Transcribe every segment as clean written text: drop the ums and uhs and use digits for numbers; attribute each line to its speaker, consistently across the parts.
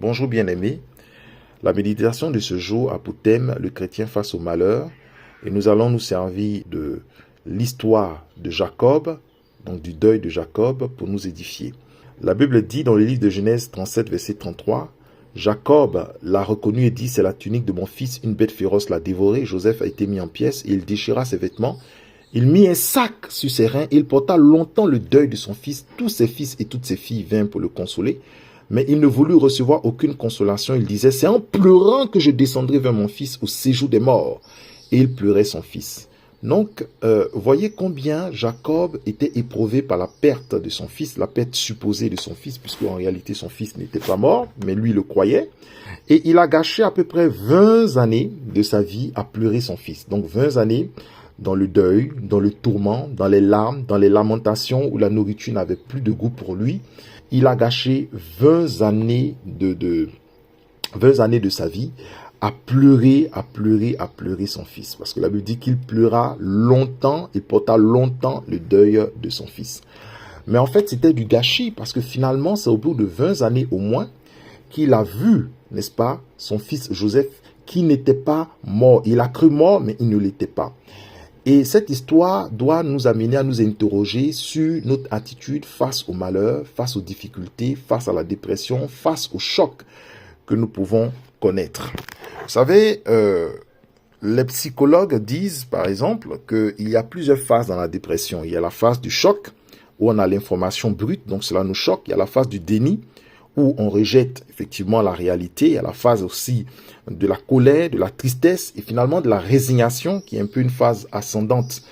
Speaker 1: Bonjour bien-aimés, la méditation de ce jour a pour thème le chrétien face au malheur et nous allons nous servir de l'histoire de Jacob, donc du deuil de Jacob pour nous édifier. La Bible dit dans le livre de Genèse 37 verset 33, Jacob l'a reconnu et dit c'est la tunique de mon fils, une bête féroce l'a dévoré, Joseph a été mis en pièces et il déchira ses vêtements. Il mit un sac sur ses reins, il porta longtemps le deuil de son fils, tous ses fils et toutes ses filles vinrent pour le consoler. Mais il ne voulut recevoir aucune consolation. Il disait, c'est en pleurant que je descendrai vers mon fils au séjour des morts. Et il pleurait son fils. Donc, voyez combien Jacob était éprouvé par la perte de son fils, la perte supposée de son fils, puisque en réalité son fils n'était pas mort, mais lui le croyait. Et il a gâché à peu près 20 années de sa vie à pleurer son fils. Donc 20 années dans le deuil, dans le tourment, dans les larmes, dans les lamentations où la nourriture n'avait plus de goût pour lui. Il a gâché 20 années de sa vie à pleurer son fils. Parce que la Bible dit qu'il pleura longtemps, il porta longtemps le deuil de son fils. Mais en fait, c'était du gâchis parce que finalement, c'est au bout de 20 années au moins qu'il a vu, n'est-ce pas, son fils Joseph qui n'était pas mort. Il a cru mort, mais il ne l'était pas. Et cette histoire doit nous amener à nous interroger sur notre attitude face au malheur, face aux difficultés, face à la dépression, face au choc que nous pouvons connaître. Vous savez, les psychologues disent par exemple qu'il y a plusieurs phases dans la dépression. Il y a la phase du choc où on a l'information brute, donc cela nous choque. Il y a la phase du déni où on rejette effectivement la réalité. Il y a la phase aussi de la colère, de la tristesse et finalement de la résignation qui est un peu une phase ascendante,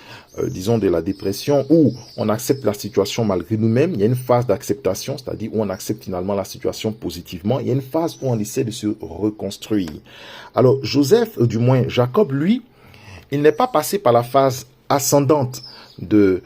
Speaker 1: disons de la dépression où on accepte la situation malgré nous-mêmes. Il y a une phase d'acceptation, c'est-à-dire où on accepte finalement la situation positivement. Il y a une phase où on essaie de se reconstruire. Alors Joseph, du moins Jacob, lui, il n'est pas passé par la phase ascendante de,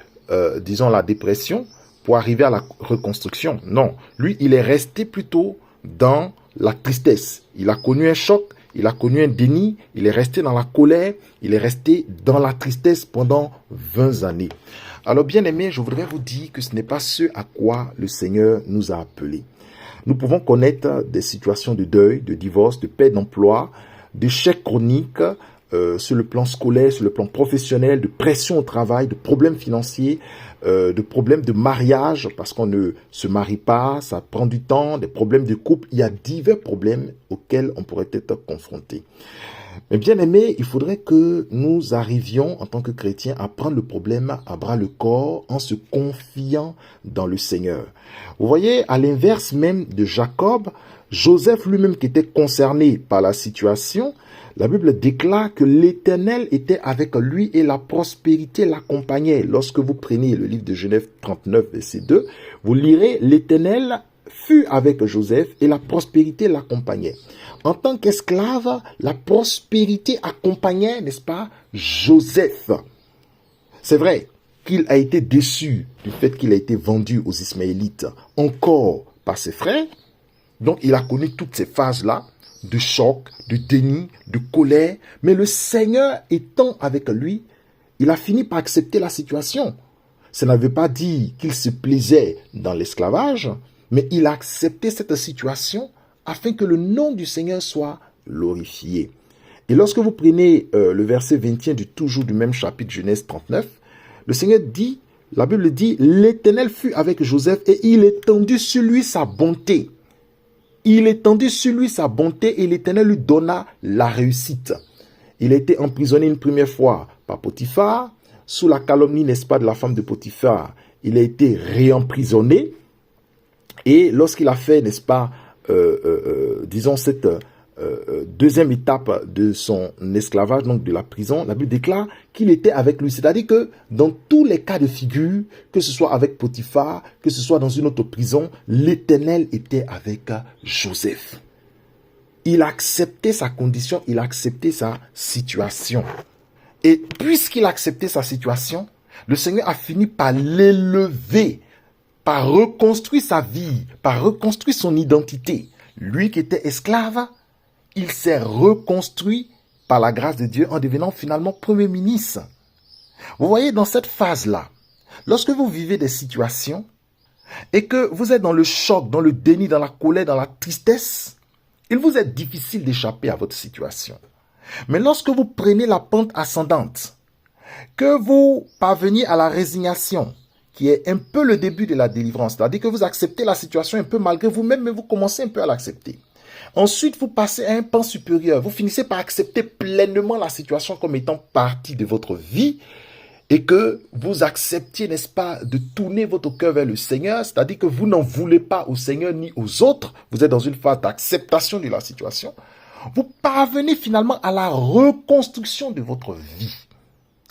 Speaker 1: disons, la dépression pour arriver à la reconstruction. Non, lui, il est resté plutôt dans la tristesse. Il a connu un choc, il a connu un déni, il est resté dans la colère, il est resté dans la tristesse pendant 20 années. Alors bien aimé, je voudrais vous dire que ce n'est pas ce à quoi le Seigneur nous a appelés. Nous pouvons connaître des situations de deuil, de divorce, de perte d'emploi, d'échecs chroniques, sur le plan scolaire, sur le plan professionnel, de pression au travail, de problèmes financiers, de problèmes de mariage parce qu'on ne se marie pas, ça prend du temps, des problèmes de couple. Il y a divers problèmes auxquels on pourrait être confronté. Mais bien aimé, il faudrait que nous arrivions en tant que chrétiens à prendre le problème à bras le corps en se confiant dans le Seigneur. Vous voyez, à l'inverse même de Jacob, Joseph lui-même qui était concerné par la situation, la Bible déclare que l'Éternel était avec lui et la prospérité l'accompagnait. Lorsque vous prenez le livre de Genèse 39, verset 2, vous lirez l'Éternel fut avec Joseph et la prospérité l'accompagnait. En tant qu'esclave, la prospérité accompagnait, n'est-ce pas, Joseph. C'est vrai qu'il a été déçu du fait qu'il a été vendu aux Ismaélites encore par ses frères. Donc il a connu toutes ces phases-là de choc, de déni, de colère. Mais le Seigneur étant avec lui, il a fini par accepter la situation. Ça n'avait pas dit qu'il se plaisait dans l'esclavage, mais il a accepté cette situation afin que le nom du Seigneur soit glorifié. Et lorsque vous prenez le verset 21 toujours du même chapitre Genèse 39, le Seigneur dit, la Bible dit, l'Éternel fut avec Joseph et il étendit sur lui sa bonté. Il étendit sur lui sa bonté et l'Éternel lui donna la réussite. Il a été emprisonné une première fois par Potiphar, sous la calomnie, n'est-ce pas, de la femme de Potiphar. Il a été réemprisonné et lorsqu'il a fait, n'est-ce pas, disons cette deuxième étape de son esclavage, donc de la prison, la Bible déclare qu'il était avec lui. C'est-à-dire que dans tous les cas de figure, que ce soit avec Potiphar, que ce soit dans une autre prison, l'Éternel était avec Joseph. Il a accepté sa condition, il a accepté sa situation. Et puisqu'il a accepté sa situation, le Seigneur a fini par l'élever, par reconstruire sa vie, par reconstruire son identité. Lui qui était esclave, il s'est reconstruit par la grâce de Dieu en devenant finalement Premier ministre. Vous voyez, dans cette phase-là, lorsque vous vivez des situations et que vous êtes dans le choc, dans le déni, dans la colère, dans la tristesse, Il vous est difficile d'échapper à votre situation. Mais lorsque vous prenez la pente ascendante, que vous parveniez à la résignation, qui est un peu le début de la délivrance, c'est-à-dire que vous acceptez la situation un peu malgré vous-même, mais vous commencez un peu à l'accepter. Ensuite, vous passez à un pan supérieur. Vous finissez par accepter pleinement la situation comme étant partie de votre vie et que vous acceptiez, n'est-ce pas, de tourner votre cœur vers le Seigneur, c'est-à-dire que vous n'en voulez pas au Seigneur ni aux autres. Vous êtes dans une phase d'acceptation de la situation. Vous parvenez finalement à la reconstruction de votre vie.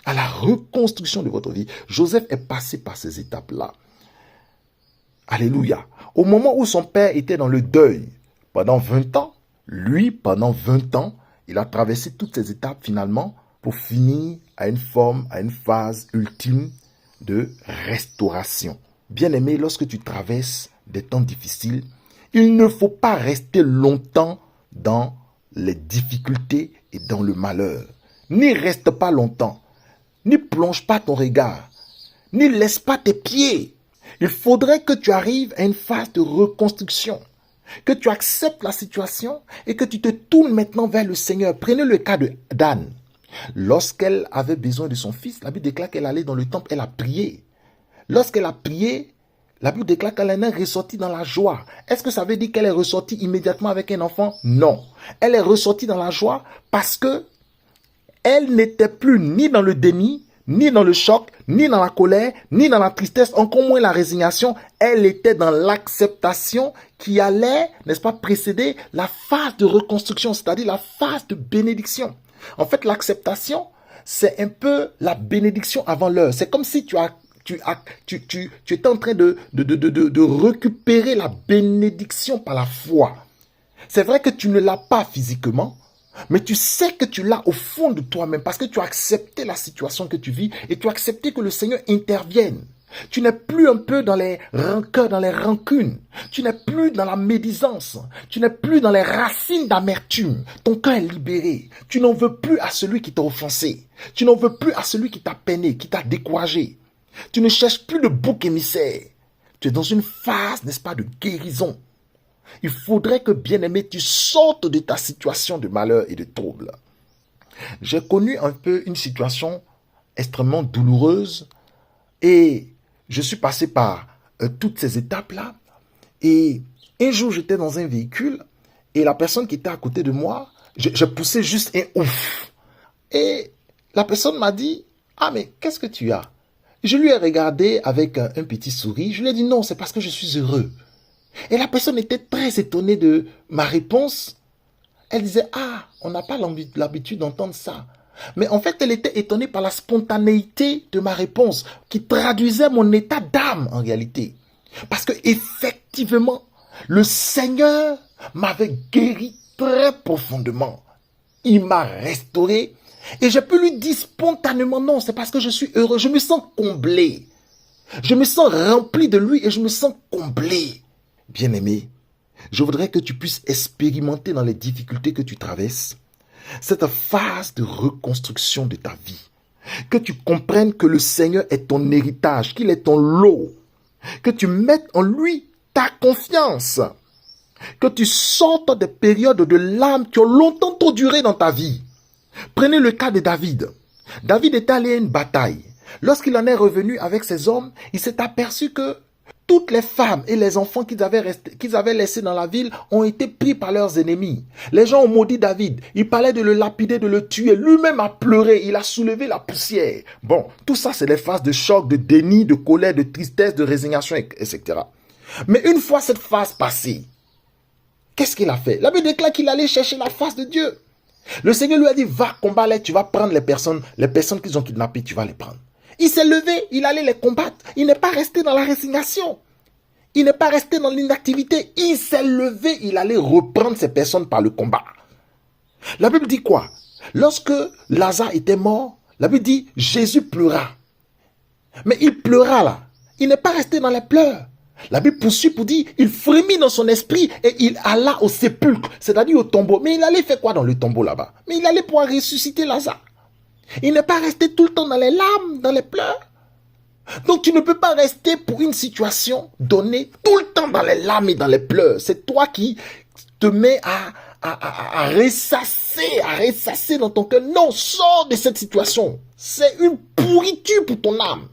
Speaker 1: À la reconstruction de votre vie. Joseph est passé par ces étapes-là. Alléluia. Au moment où son père était dans le deuil, pendant 20 ans, lui, pendant 20 ans, il a traversé toutes ces étapes finalement pour finir à une forme, à une phase ultime de restauration. Bien-aimé, lorsque tu traverses des temps difficiles, il ne faut pas rester longtemps dans les difficultés et dans le malheur. N'y reste pas longtemps, n'y plonge pas ton regard, n'y laisse pas tes pieds. Il faudrait que tu arrives à une phase de reconstruction, que tu acceptes la situation et que tu te tournes maintenant vers le Seigneur. Prenez le cas d'Anne. Lorsqu'elle avait besoin de son fils, la Bible déclare qu'elle allait dans le temple, elle a prié. Lorsqu'elle a prié, la Bible déclare qu'elle en est ressortie dans la joie. Est-ce que ça veut dire qu'elle est ressortie immédiatement avec un enfant? Non. Elle est ressortie dans la joie parce que elle n'était plus ni dans le déni, ni dans le choc, ni dans la colère, ni dans la tristesse, encore moins la résignation. Elle était dans l'acceptation qui allait, n'est-ce pas, précéder la phase de reconstruction, c'est-à-dire la phase de bénédiction. En fait, l'acceptation, c'est un peu la bénédiction avant l'heure. C'est comme si tu étais en train de récupérer la bénédiction par la foi. C'est vrai que tu ne l'as pas physiquement, mais tu sais que tu l'as au fond de toi-même parce que tu as accepté la situation que tu vis et tu as accepté que le Seigneur intervienne. Tu n'es plus un peu dans les rancœurs, dans les rancunes. Tu n'es plus dans la médisance. Tu n'es plus dans les racines d'amertume. Ton cœur est libéré. Tu n'en veux plus à celui qui t'a offensé. Tu n'en veux plus à celui qui t'a peiné, qui t'a découragé. Tu ne cherches plus de bouc émissaire. Tu es dans une phase, n'est-ce pas, de guérison. Il faudrait que, bien-aimé, tu sortes de ta situation de malheur et de trouble. J'ai connu un peu une situation extrêmement douloureuse et je suis passé par toutes ces étapes-là. Et un jour, j'étais dans un véhicule et la personne qui était à côté de moi, j'ai poussé juste un ouf. Et la personne m'a dit, « Ah, mais qu'est-ce que tu as ?» Je lui ai regardé avec un petit sourire. Je lui ai dit, « Non, c'est parce que je suis heureux. » Et la personne était très étonnée de ma réponse. Elle disait, « Ah, on n'a pas l'habitude d'entendre ça. » Mais en fait, elle était étonnée par la spontanéité de ma réponse qui traduisait mon état d'âme en réalité. Parce que effectivement, le Seigneur m'avait guéri très profondément. Il m'a restauré et j'ai pu lui dire spontanément non, c'est parce que je suis heureux. Je me sens comblé. Je me sens rempli de lui et je me sens comblé. Bien-aimé, je voudrais que tu puisses expérimenter dans les difficultés que tu traverses cette phase de reconstruction de ta vie. Que tu comprennes que le Seigneur est ton héritage, qu'il est ton lot. Que tu mettes en lui ta confiance. Que tu sortes des périodes de larmes qui ont longtemps trop duré dans ta vie. Prenez le cas de David. David est allé à une bataille. Lorsqu'il en est revenu avec ses hommes, il s'est aperçu que toutes les femmes et les enfants qu'ils avaient laissés dans la ville ont été pris par leurs ennemis. Les gens ont maudit David. Il parlait de le lapider, de le tuer. Lui-même a pleuré. Il a soulevé la poussière. Bon, tout ça, c'est des phases de choc, de déni, de colère, de tristesse, de résignation, etc. Mais une fois cette phase passée, qu'est-ce qu'il a fait? La Bible déclare qu'il allait chercher la face de Dieu. Le Seigneur lui a dit, va combattre, tu vas prendre les personnes qu'ils ont kidnappées, tu vas les prendre. Il s'est levé, il allait les combattre. Il n'est pas resté dans la résignation. Il n'est pas resté dans l'inactivité. Il s'est levé, il allait reprendre ces personnes par le combat. La Bible dit quoi? Lorsque Lazare était mort, la Bible dit, Jésus pleura. Mais il pleura là. Il n'est pas resté dans les pleurs. La Bible poursuit pour dire, il frémit dans son esprit et il alla au sépulcre, c'est-à-dire au tombeau. Mais il allait faire quoi dans le tombeau là-bas? Mais il allait pouvoir ressusciter Lazare. Il n'est pas resté tout le temps dans les larmes, dans les pleurs. Donc tu ne peux pas rester pour une situation donnée tout le temps dans les larmes et dans les pleurs. C'est toi qui te mets à ressasser dans ton cœur. Non, sors de cette situation. C'est une pourriture pour ton âme.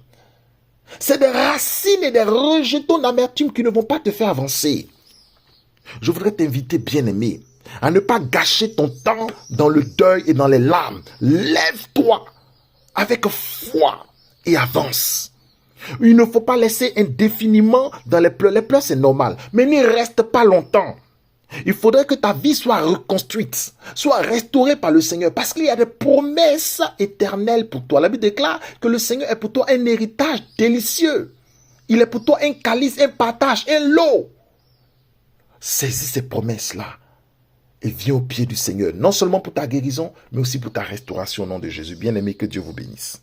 Speaker 1: C'est des racines et des rejetons d'amertume qui ne vont pas te faire avancer. Je voudrais t'inviter, bien-aimé, à ne pas gâcher ton temps dans le deuil et dans les larmes. Lève-toi avec foi et avance. Il ne faut pas laisser indéfiniment dans les pleurs. Les pleurs, c'est normal, mais n'y reste pas longtemps. Il faudrait que ta vie soit reconstruite, soit restaurée par le Seigneur, parce qu'il y a des promesses éternelles pour toi. La Bible déclare que le Seigneur est pour toi un héritage délicieux. Il est pour toi un calice, un partage, un lot. Saisis ces promesses-là et viens au pied du Seigneur, non seulement pour ta guérison, mais aussi pour ta restauration au nom de Jésus. Bien-aimé, que Dieu vous bénisse.